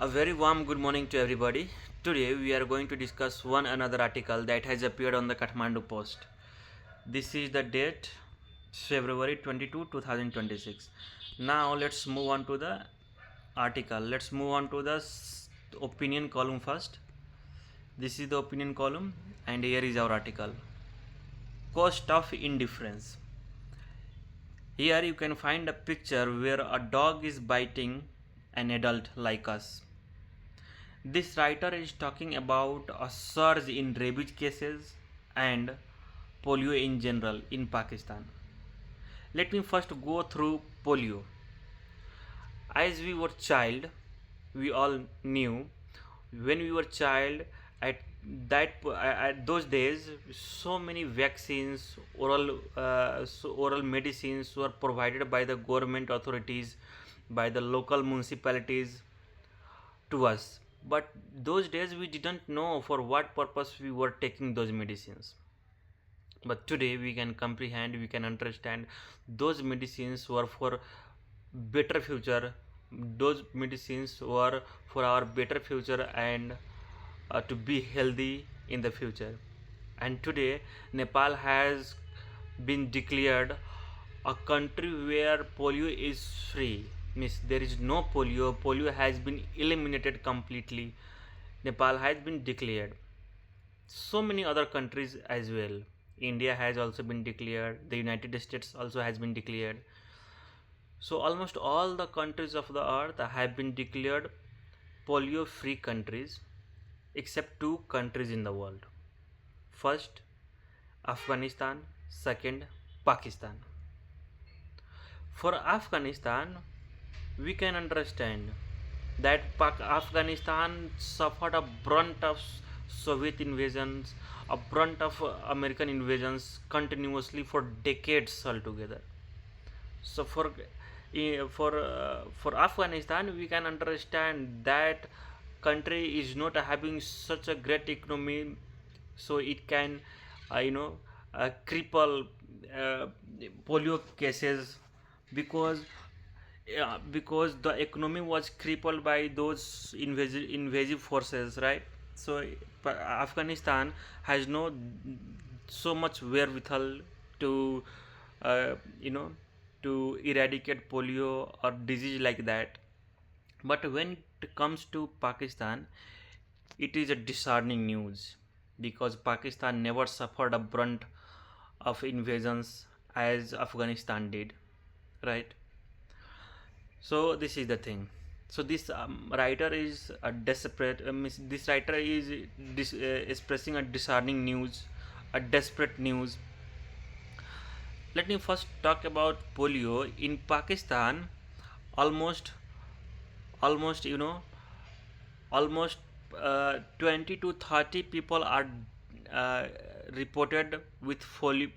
A very warm good morning to everybody. Today we are going to discuss one another article that has appeared on the Kathmandu Post. This is the date February 22, 2026. Now let's move on to the article. Let's move on to the opinion column first. This is the opinion column and here is our article. Cost of indifference. Here you can find a picture where a dog is biting an adult like us. This writer is talking about a surge in rabies cases and polio in general in Pakistan. Let me first go through polio. As we were child, we all knew when we were child at at those days so many vaccines, oral medicines were provided by the government authorities, by the local municipalities to us, but those days we didn't know for what purpose we were taking those medicines. But today we can comprehend, we can understand those medicines were for better future. Those medicines were for our better future and to be healthy in the future. And today Nepal has been declared a country where polio is free, means there is no polio has been eliminated completely. Nepal has been declared. So many other countries as well. India has also been declared, the United States also has been declared. So almost all the countries of the earth have been declared polio free countries except two countries in the world. First, Afghanistan. Second, Pakistan. For Afghanistan, we can understand that Afghanistan suffered a brunt of Soviet invasions, a brunt of American invasions continuously for decades altogether. So for Afghanistan, we can understand that country is not having such a great economy, so it can cripple polio cases because because the economy was crippled by those invasive forces, right? So Afghanistan has no so much wherewithal to uh, you know to eradicate polio or disease like that. But when it comes to Pakistan, it is a disheartening news because Pakistan never suffered a brunt of invasions as Afghanistan did, right? So this is the thing. So this writer is a desperate. This writer is expressing a disheartening news, a desperate news. Let me first talk about polio in Pakistan. Almost, almost almost 20 to 30 people are uh, reported with polio.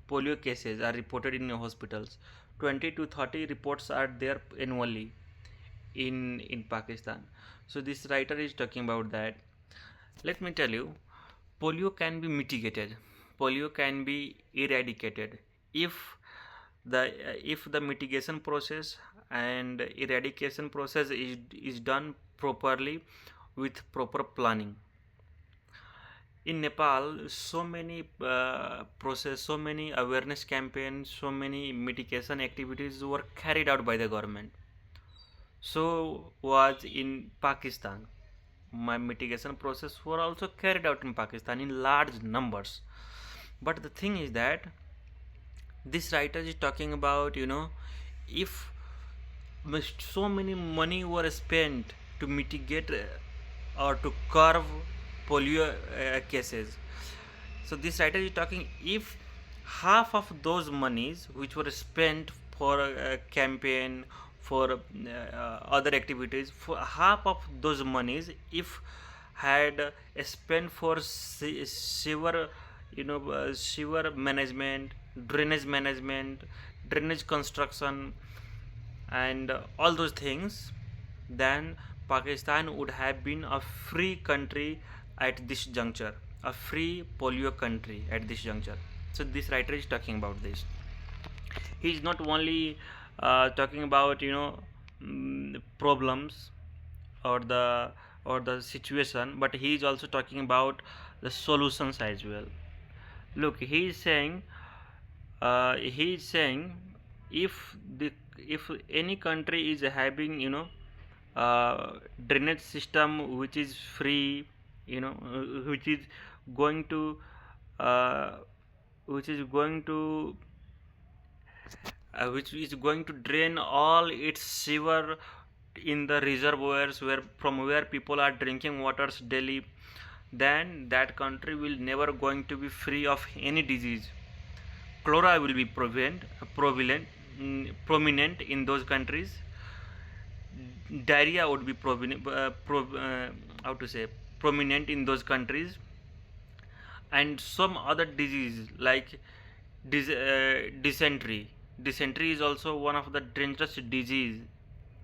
Polio cases are reported in hospitals. 20 to 30 reports are there annually in Pakistan. So this writer is talking about that. Let me tell you, polio can be mitigated, polio can be eradicated if the mitigation process and eradication process is done properly with proper planning. In Nepal, so many process, so many awareness campaigns, so many mitigation activities were carried out by the government. So was in Pakistan. My mitigation process were also carried out in Pakistan in large numbers. But the thing is that this writer is talking about, if so many money were spent to mitigate or to curb polio cases. So this writer is talking, if half of those monies which were spent for a campaign, for other activities, for half of those monies if had spent for sewer, sewer management, drainage construction, and all those things, then Pakistan would have been a free country at this juncture, a free polio country at this juncture. So this writer is talking about this. He is not only talking about problems or the situation, but he is also talking about the solutions as well. Look, he is saying, if the if any country is having, drainage system which is free, which is going to uh, which is going to which is going to drain all its sewer in the reservoirs where people are drinking waters daily, then that country will never going to be free of any disease. Cholera will be prominent in those countries. Diarrhea would be how to say, prominent in those countries, and some other disease like dysentery. Dysentery is also one of the dangerous disease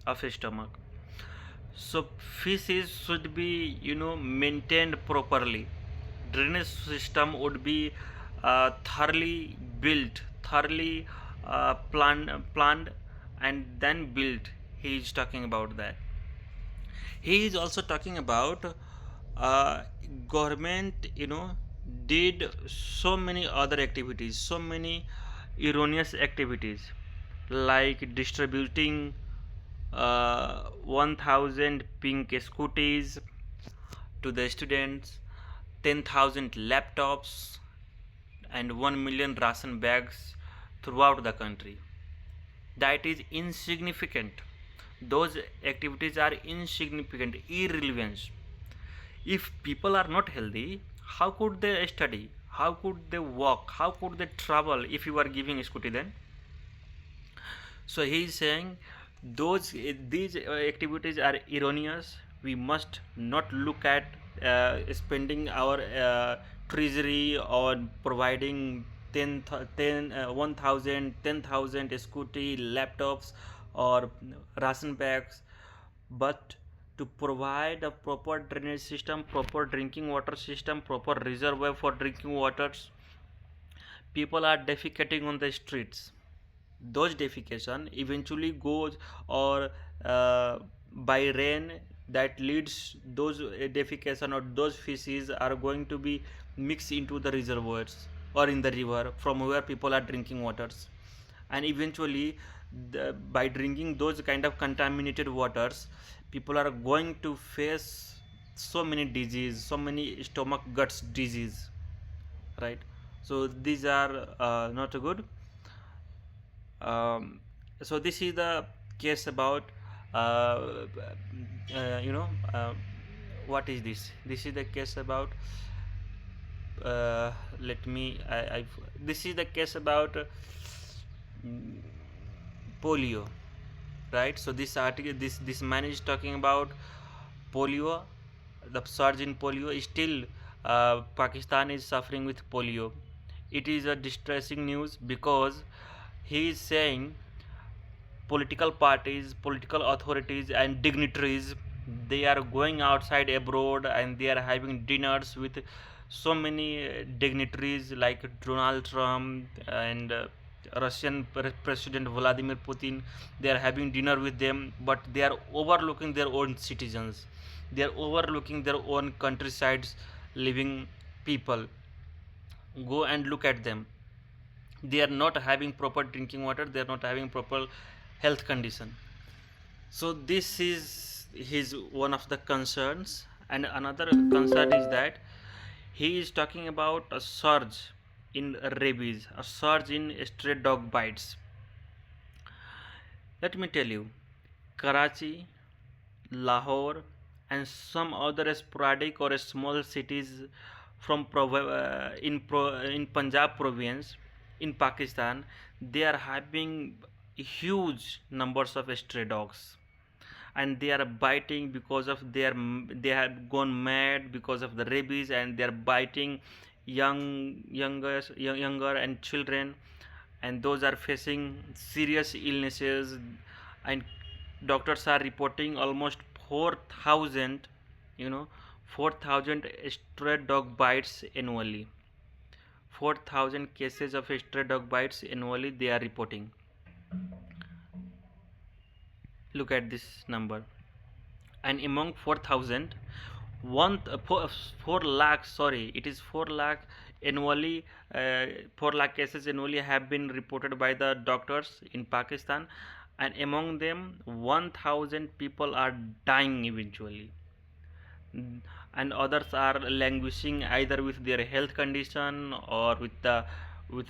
of a stomach. So feces should be, maintained properly. Drainage system would be thoroughly built, thoroughly planned and then built. He is talking about that. He is also talking about uh, government, did so many other activities, so many erroneous activities, like distributing 1000 pink scooties to the students, 10,000 laptops, and 1 million ration bags throughout the country. That is insignificant. Those activities are insignificant, irrelevant. If people are not healthy, how could they study? How could they walk? How could they travel if you are giving a scooty then? So he is saying these activities are erroneous. We must not look at spending our treasury on providing 1000 scooty, laptops, or ration bags, but to provide a proper drainage system, proper drinking water system, proper reservoir for drinking waters. People are defecating on the streets. Those defecation eventually goes, or by rain, that leads those defecation or those feces are going to be mixed into the reservoirs or in the river from where people are drinking waters. And eventually, by drinking those kind of contaminated waters, people are going to face so many disease, so many stomach guts disease, right? So these are not good. So this is the case about uh, uh, you know uh, what is this? This is the case about let me I this is the case about mm, polio, right? So this article, this man is talking about polio, the surge in polio. Still, Pakistan is suffering with polio. It is a distressing news because he is saying political parties, political authorities, and dignitaries, they are going outside abroad and they are having dinners with so many dignitaries like Donald Trump and Russian President Vladimir Putin. They are having dinner with them, but they are overlooking their own citizens. They are overlooking their own countrysides living people. Go and look at them. They are not having proper drinking water. They are not having proper health condition. So this is his one of the concerns, and another concern is that he is talking about a surge in rabies, a surge in stray dog bites. Let me tell you, Karachi, Lahore, and some other sporadic or small cities in Punjab province in Pakistan, they are having huge numbers of stray dogs, and they are biting because of they have gone mad because of the rabies, and they are biting younger and children, and those are facing serious illnesses. And doctors are reporting almost 4,000, you know 4,000 stray dog bites annually. 4,000 cases of stray dog bites annually they are reporting. Look at this number. And among 4,000, 4 lakh, sorry, it is 4 lakh annually. 4 lakh cases annually have been reported by the doctors in Pakistan, and among them 1,000 people are dying eventually. And others are languishing either with their health condition or with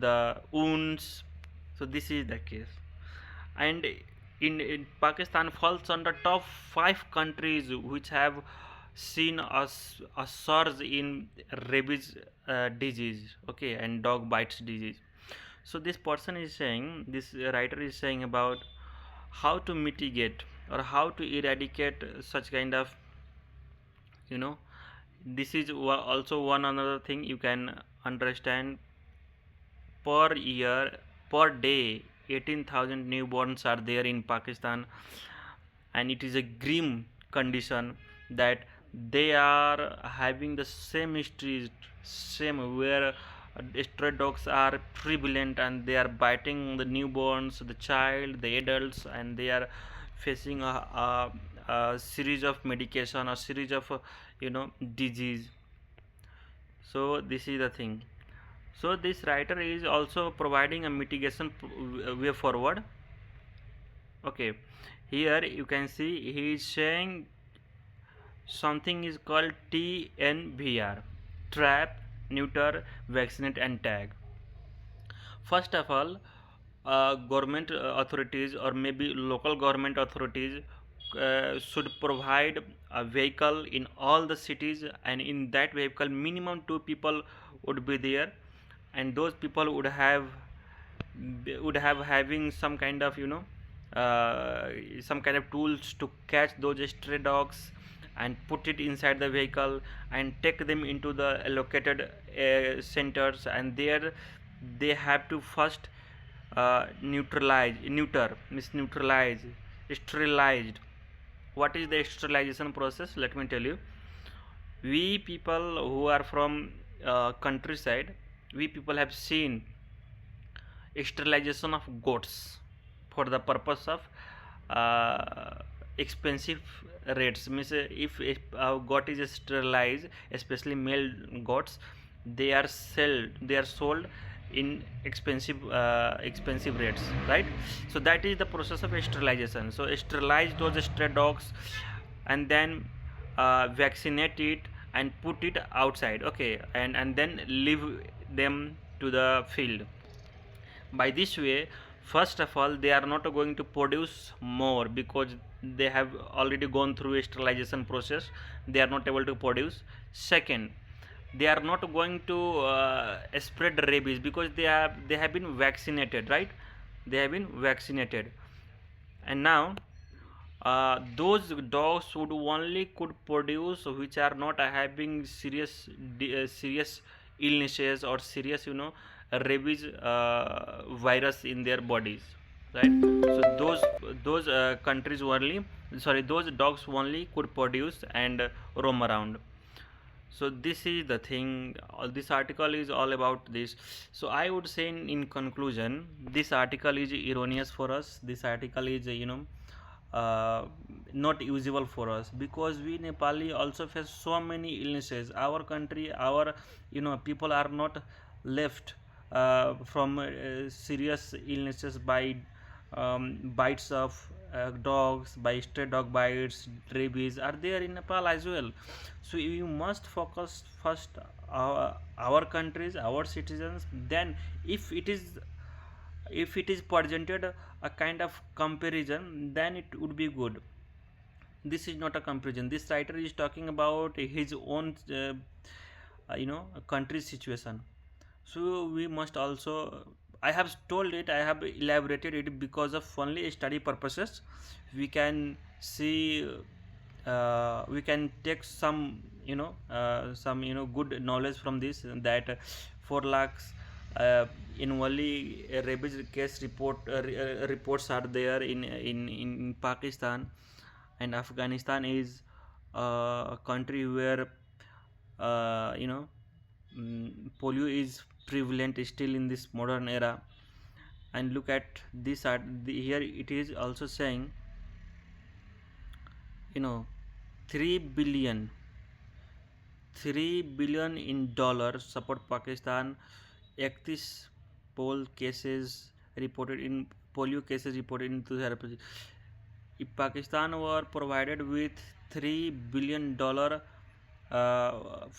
the wounds. So this is the case. And in Pakistan falls under top 5 countries which have seen a surge in rabies disease, okay, and dog bites disease. So this person is saying, this writer is saying about how to mitigate or how to eradicate such kind of, you know, this is also one another thing you can understand. Per year, per day, 18,000 newborns are there in Pakistan, and it is a grim condition that they are having the same history, same where stray dogs are prevalent and they are biting the newborns, the child, the adults, and they are facing a series of medication, a series of disease. So this is the thing. So this writer is also providing a mitigation way forward. Okay, here you can see he is saying something is called TNVR: trap, neuter, vaccinate, and tag. First of all, government authorities or maybe local government authorities should provide a vehicle in all the cities, and in that vehicle minimum 2 people would be there, and those people would have having some kind of some kind of tools to catch those stray dogs and put it inside the vehicle and take them into the allocated centers, and there they have to first neutralize, sterilized. What is the sterilization process? Let me tell you. We people who are from countryside, we people have seen sterilization of goats for the purpose of uh, expensive rates. Means if a goat is sterilized, especially male goats, they are sold in expensive rates, right? So that is the process of sterilization. So sterilize those stray dogs and then vaccinate it and put it outside, okay, and then leave them to the field. By this way, first of all, they are not going to produce more because they have already gone through a sterilization process. They are not able to produce. Second, they are not going to spread rabies because they have been vaccinated, right? They have been vaccinated. And now those dogs would only could produce which are not having serious illnesses or serious rabies virus in their bodies, right? So those countries only, sorry, those dogs only could produce and roam around. So this is the thing. This article is all about this. So I would say in conclusion, this article is erroneous for us. This article is uh, not usable for us because we Nepali also face so many illnesses. Our country, our people are not left from serious illnesses by bites of dogs, by stray dog bites, rabies are there in Nepal as well. So you must focus first our countries, our citizens. Then if it is presented a kind of comparison, then it would be good. This is not a comparison. This writer is talking about his own country situation. So we must also, I have told it, I have elaborated it because of only study purposes. We can see, we can take some good knowledge from this, that 4 lakhs in only rabies case reports are there in Pakistan, and Afghanistan is a country where uh, you know polio is prevalent still in this modern era. And look at this here it is also saying you know 3 billion 3 billion in dollars support Pakistan. 31 poll cases reported in polio cases reported in 2000. If Pakistan were provided with $3 billion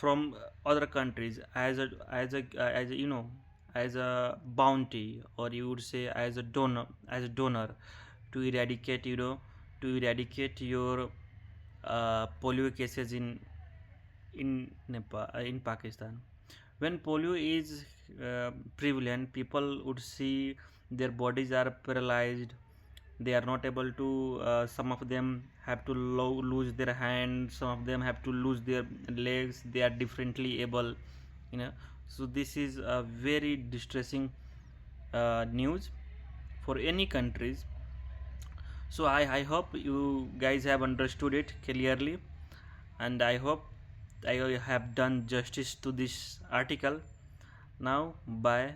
from other countries as a as a bounty, or you would say as a donor to eradicate your polio cases in Pakistan. When polio is prevalent, people would see their bodies are paralyzed. They are not able to. Some of them have to lose their hands. Some of them have to lose their legs. They are differently able. So this is a very distressing news for any countries. So I hope you guys have understood it clearly, and I hope I have done justice to this article. Now, bye.